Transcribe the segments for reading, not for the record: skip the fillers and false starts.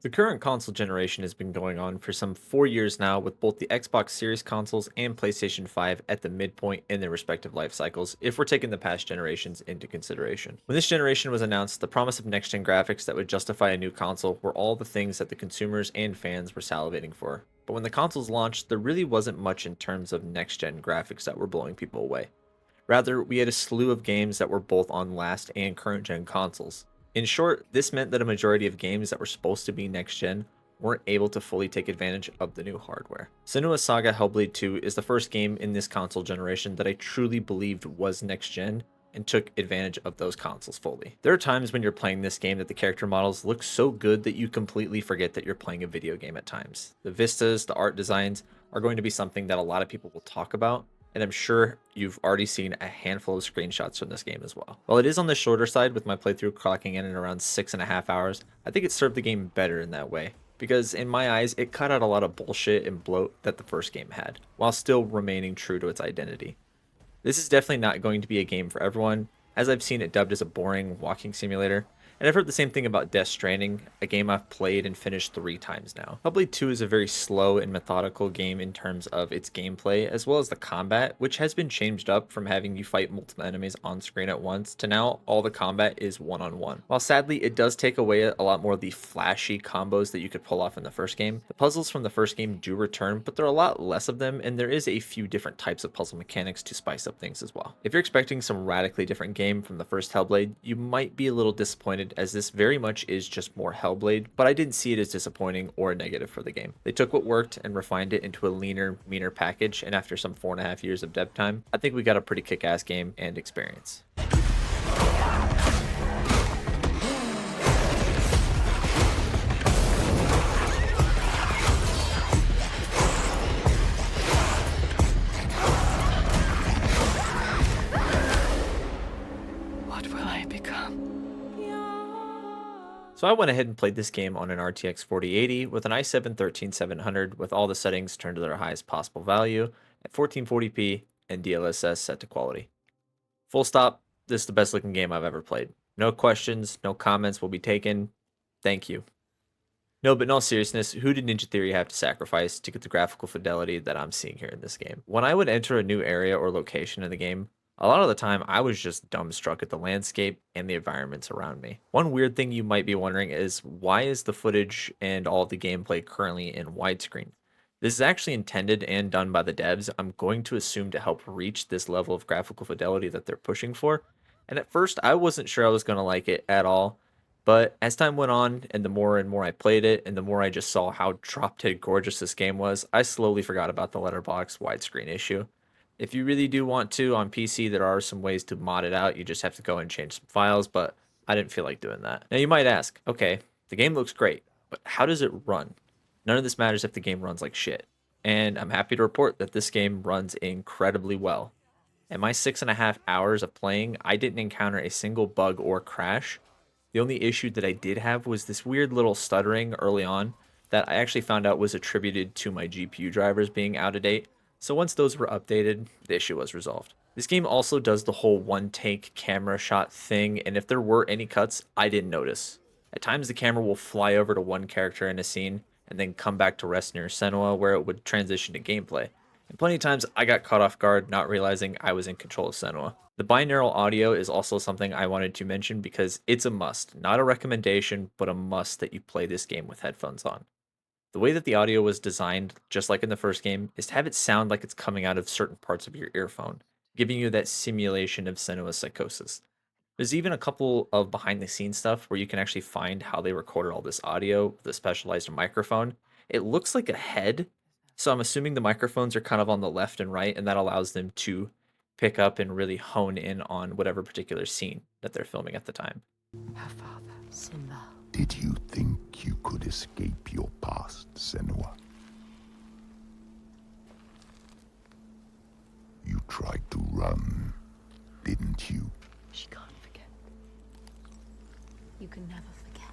The current console generation has been going on for some 4 years now, with both the Xbox Series consoles and PlayStation 5 at the midpoint in their respective life cycles, if we're taking the past generations into consideration. When this generation was announced, the promise of next gen graphics that would justify a new console were all the things that the consumers and fans were salivating for. But when the consoles launched, there really wasn't much in terms of next gen graphics that were blowing people away. Rather, we had a slew of games that were both on last and current gen consoles. In short, this meant that a majority of games that were supposed to be next gen weren't able to fully take advantage of the new hardware. Senua's Saga Hellblade II is the first game in this console generation that I truly believed was next gen and took advantage of those consoles fully. There are times when you're playing this game that the character models look so good that you completely forget that you're playing a video game at times. The vistas, the art designs are going to be something that a lot of people will talk about, and I'm sure you've already seen a handful of screenshots from this game as well. While it is on the shorter side, with my playthrough clocking in at around 6.5 hours, I think it served the game better in that way, because in my eyes, it cut out a lot of bullshit and bloat that the first game had, while still remaining true to its identity. This is definitely not going to be a game for everyone, as I've seen it dubbed as a boring walking simulator, and I've heard the same thing about Death Stranding, a game I've played and finished 3 times now. Hellblade 2 is a very slow and methodical game in terms of its gameplay, as well as the combat, which has been changed up from having you fight multiple enemies on screen at once to now all the combat is one-on-one. While sadly it does take away a lot more of the flashy combos that you could pull off in the first game, the puzzles from the first game do return, but there are a lot less of them, and there is a few different types of puzzle mechanics to spice up things as well. If you're expecting some radically different game from the first Hellblade, you might be a little disappointed, as this very much is just more Hellblade, but I didn't see it as disappointing or a negative for the game. They took what worked and refined it into a leaner, meaner package, and after some 4.5 years of dev time, I think we got a pretty kick-ass game and experience. What will I become? So I went ahead and played this game on an RTX 4080 with an i7-13700 with all the settings turned to their highest possible value at 1440p and DLSS set to quality. Full stop, this is the best looking game I've ever played. No questions, no comments will be taken. Thank you. No, but in all seriousness, who did Ninja Theory have to sacrifice to get the graphical fidelity that I'm seeing here in this game? When I would enter a new area or location in the game, a lot of the time I was just dumbstruck at the landscape and the environments around me. One weird thing you might be wondering is, why is the footage and all of the gameplay currently in widescreen? This is actually intended and done by the devs, I'm going to assume, to help reach this level of graphical fidelity that they're pushing for. And at first I wasn't sure I was going to like it at all. But as time went on, and the more and more I played it, and the more I just saw how drop dead gorgeous this game was, I slowly forgot about the letterbox widescreen issue. If you really do want to, on PC, there are some ways to mod it out. You just have to go and change some files, but I didn't feel like doing that. Now you might ask, okay, the game looks great, but how does it run? None of this matters if the game runs like shit. And I'm happy to report that this game runs incredibly well. In my 6.5 hours of playing, I didn't encounter a single bug or crash. The only issue that I did have was this weird little stuttering early on that I actually found out was attributed to my GPU drivers being out of date. So once those were updated, the issue was resolved. This game also does the whole one take camera shot thing, and if there were any cuts, I didn't notice. At times the camera will fly over to one character in a scene and then come back to rest near Senua, where it would transition to gameplay. And plenty of times I got caught off guard, not realizing I was in control of Senua. The binaural audio is also something I wanted to mention because it's a must, not a recommendation, but a must that you play this game with headphones on. The way that the audio was designed, just like in the first game, is to have it sound like it's coming out of certain parts of your earphone, giving you that simulation of Senua's psychosis. There's even a couple of behind the scenes stuff where you can actually find how they recorded all this audio with a specialized microphone. It looks like a head, so I'm assuming the microphones are kind of on the left and right, and that allows them to pick up and really hone in on whatever particular scene that they're filming at the time. Her father, Simba. Did you think you could escape your past, Senua? You tried to run, didn't you? She can't forget. You can never forget.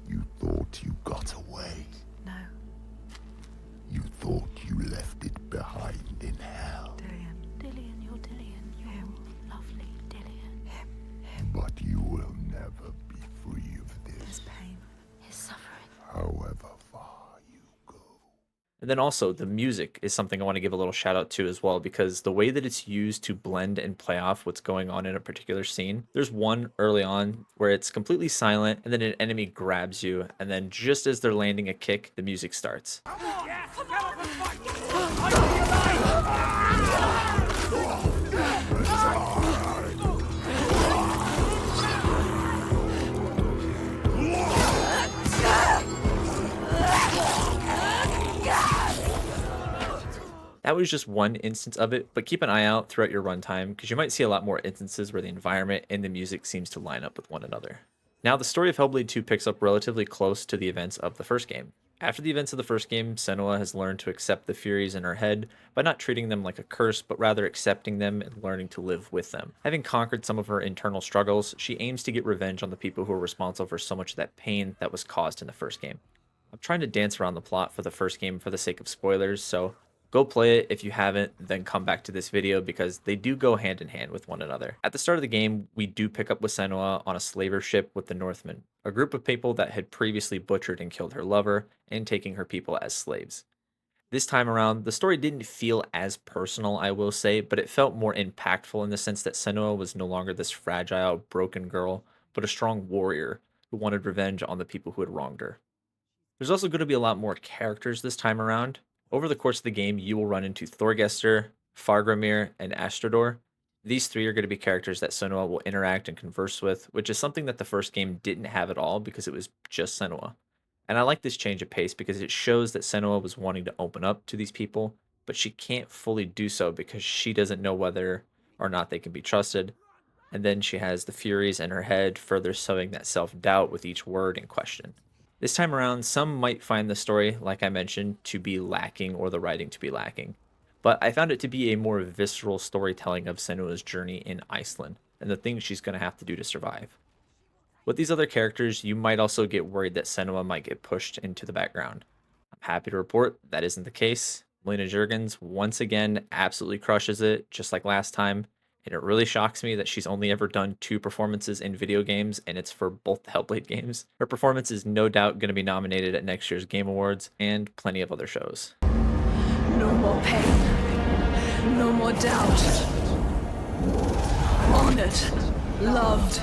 You thought you got away. No, You thought you left it behind in hell. Dillian. Dillian, you're Dillian. You're lovely Dillian. Him. But you will never be free of There's this. pain. And then also the music is something I want to give a little shout out to as well, because the way that it's used to blend and play off what's going on in a particular scene. There's one early on where it's completely silent and then an enemy grabs you, and then just as they're landing a kick, the music starts. That was just one instance of it, but keep an eye out throughout your runtime because you might see a lot more instances where the environment and the music seems to line up with one another. Now, the story of Hellblade 2 picks up relatively close to the events of the first game. After the events of the first game, Senua has learned to accept the Furies in her head by not treating them like a curse, but rather accepting them and learning to live with them. Having conquered some of her internal struggles, she aims to get revenge on the people who are responsible for so much of that pain that was caused in the first game. I'm trying to dance around the plot for the first game for the sake of spoilers, so go play it if you haven't, then come back to this video because they do go hand in hand with one another. At the start of the game, we do pick up with Senua on a slaver ship with the Northmen, a group of people that had previously butchered and killed her lover and taking her people as slaves. This time around, the story didn't feel as personal, I will say, but it felt more impactful in the sense that Senua was no longer this fragile, broken girl, but a strong warrior who wanted revenge on the people who had wronged her. There's also going to be a lot more characters this time around. Over the course of the game, you will run into Thorgester, Fargrimir, and Astrador. These three are going to be characters that Senua will interact and converse with, which is something that the first game didn't have at all because it was just Senua. And I like this change of pace because it shows that Senua was wanting to open up to these people, but she can't fully do so because she doesn't know whether or not they can be trusted. And then she has the Furies in her head, further sowing that self-doubt with each word in question. This time around, some might find the story, like I mentioned, to be lacking or the writing to be lacking. But I found it to be a more visceral storytelling of Senua's journey in Iceland and the things she's going to have to do to survive. With these other characters, you might also get worried that Senua might get pushed into the background. I'm happy to report that isn't the case. Melina Juergens once again absolutely crushes it, just like last time. And it really shocks me that she's only ever done 2 performances in video games, and it's for both the Hellblade games. Her performance is no doubt going to be nominated at next year's Game Awards and plenty of other shows. No more pain, no more doubt. Honored, loved,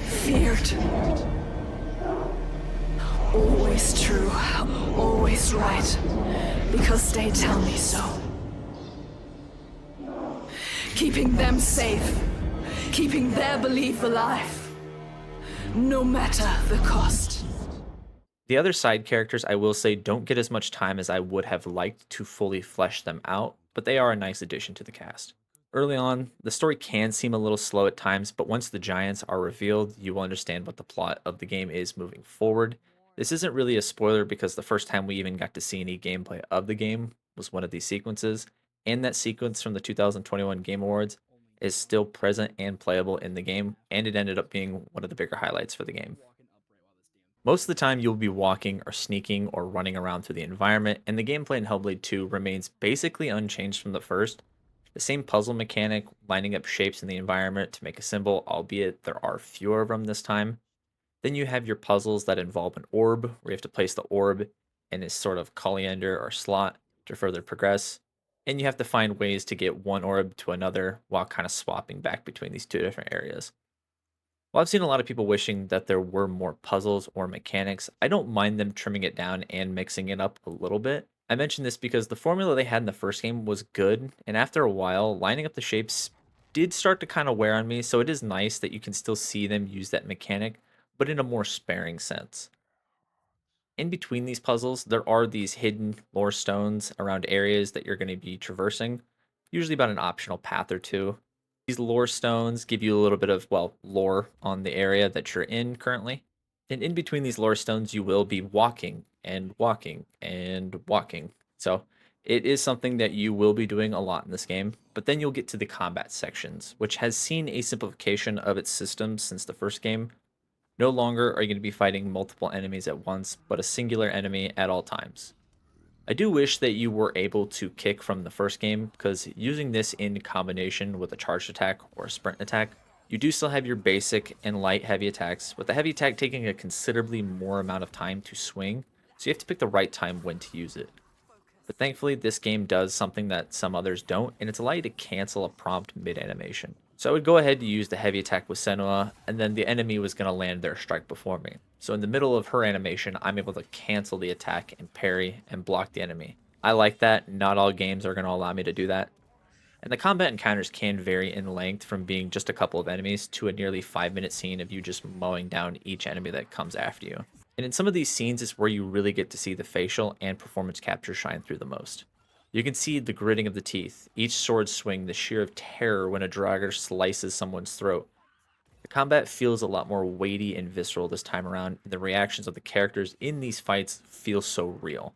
feared. Always true, always right, because they tell me so. Keeping them safe, keeping their belief alive, no matter the cost. The other side characters, I will say, don't get as much time as I would have liked to fully flesh them out, but they are a nice addition to the cast. Early on, the story can seem a little slow at times, but once the giants are revealed, you will understand what the plot of the game is moving forward. This isn't really a spoiler because the first time we even got to see any gameplay of the game was one of these sequences, and that sequence from the 2021 Game Awards is still present and playable in the game, and it ended up being one of the bigger highlights for the game. Most of the time, you'll be walking or sneaking or running around through the environment, and the gameplay in Hellblade 2 remains basically unchanged from the first. The same puzzle mechanic, lining up shapes in the environment to make a symbol, albeit there are fewer of them this time. Then you have your puzzles that involve an orb, where you have to place the orb in a sort of colander or slot to further progress. And you have to find ways to get one orb to another while kind of swapping back between these 2 different areas. While I've seen a lot of people wishing that there were more puzzles or mechanics, I don't mind them trimming it down and mixing it up a little bit. I mention this because the formula they had in the first game was good, and after a while, lining up the shapes did start to kind of wear on me, so it is nice that you can still see them use that mechanic, but in a more sparing sense. In between these puzzles, there are these hidden lore stones around areas that you're going to be traversing, usually about an optional path or 2. These lore stones give you a little bit of, well, lore on the area that you're in currently. And in between these lore stones, you will be walking and walking and walking. So it is something that you will be doing a lot in this game. But then you'll get to the combat sections, which has seen a simplification of its systems since the first game. No longer are you going to be fighting multiple enemies at once, but a singular enemy at all times. I do wish that you were able to kick from the first game, because using this in combination with a charged attack or a sprint attack, you do still have your basic and light heavy attacks, with the heavy attack taking a considerably more amount of time to swing, so you have to pick the right time when to use it. But thankfully, this game does something that some others don't, and it's allow you to cancel a prompt mid-animation. So I would go ahead and use the heavy attack with Senua, and then the enemy was going to land their strike before me. So in the middle of her animation, I'm able to cancel the attack and parry and block the enemy. I like that. Not all games are going to allow me to do that. And the combat encounters can vary in length from being just a couple of enemies to a nearly 5-minute scene of you just mowing down each enemy that comes after you. And in some of these scenes is where you really get to see the facial and performance capture shine through the most. You can see the gritting of the teeth, each sword swing, the sheer of terror when a draugr slices someone's throat. The combat feels a lot more weighty and visceral this time around, and the reactions of the characters in these fights feel so real.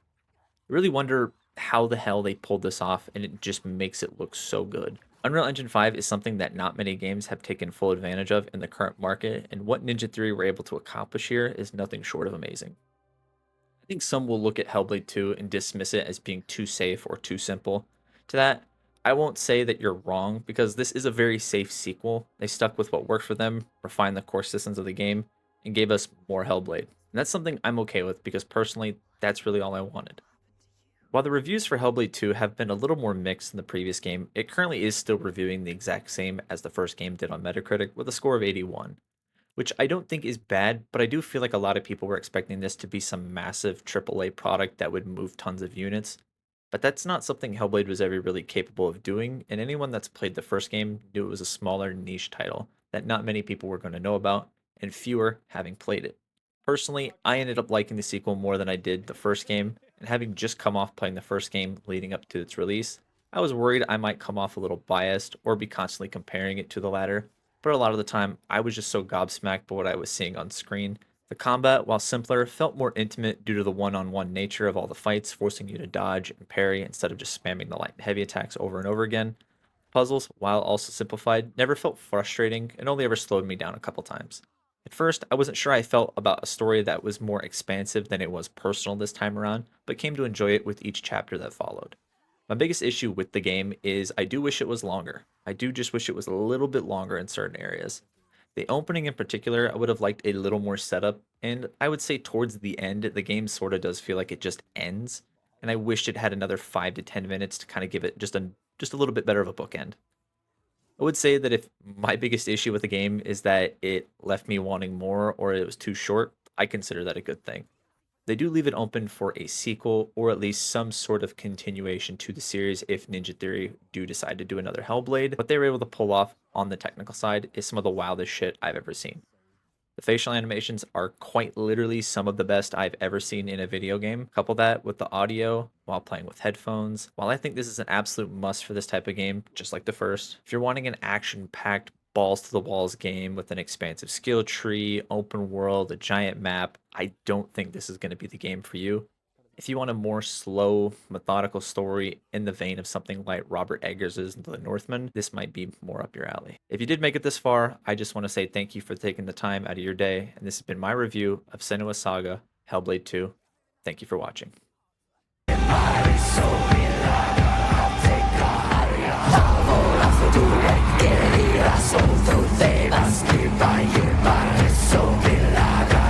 I really wonder how the hell they pulled this off, and it just makes it look so good. Unreal Engine 5 is something that not many games have taken full advantage of in the current market, and what Ninja Theory were able to accomplish here is nothing short of amazing. I think some will look at Hellblade 2 and dismiss it as being too safe or too simple. To that, I won't say that you're wrong, because this is a very safe sequel. They stuck with what worked for them, refined the core systems of the game, and gave us more Hellblade. And that's something I'm okay with, because personally, that's really all I wanted. While the reviews for Hellblade 2 have been a little more mixed than the previous game, it currently is still reviewing the exact same as the first game did on Metacritic with a score of 81, which I don't think is bad, but I do feel like a lot of people were expecting this to be some massive AAA product that would move tons of units, but that's not something Hellblade was ever really capable of doing, and anyone that's played the first game knew it was a smaller niche title that not many people were going to know about, and fewer having played it. Personally, I ended up liking the sequel more than I did the first game, and having just come off playing the first game leading up to its release, I was worried I might come off a little biased or be constantly comparing it to the latter, but a lot of the time I was just so gobsmacked by what I was seeing on screen. The combat, while simpler, felt more intimate due to the one-on-one nature of all the fights, forcing you to dodge and parry instead of just spamming the light and heavy attacks over and over again. Puzzles, while also simplified, never felt frustrating and only ever slowed me down a couple times. At first, I wasn't sure I felt about a story that was more expansive than it was personal this time around, but came to enjoy it with each chapter that followed. My biggest issue with the game is I do wish it was longer. I do just wish it was a little bit longer in certain areas. The opening in particular, I would have liked a little more setup, and I would say towards the end, the game sort of does feel like it just ends, and I wished it had another 5 to 10 minutes to kind of give it just a little bit better of a bookend. I would say that if my biggest issue with the game is that it left me wanting more or it was too short, I consider that a good thing. They do leave it open for a sequel or at least some sort of continuation to the series if Ninja Theory do decide to do another Hellblade. What they were able to pull off on the technical side is some of the wildest shit I've ever seen. The facial animations are quite literally some of the best I've ever seen in a video game. Couple that with the audio while playing with headphones. While I think this is an absolute must for this type of game, just like the first, if you're wanting an action-packed, balls to the walls game with an expansive skill tree, open world, a giant map, I don't think this is going to be the game for you. If you want a more slow, methodical story in the vein of something like Robert Eggers' The Northman, this might be more up your alley. If you did make it this far, I just want to say thank you for taking the time out of your day, and this has been my review of Senua Saga Hellblade 2. Thank you for watching. Querida, sou teu Deus, que vai e vai, sou milagre.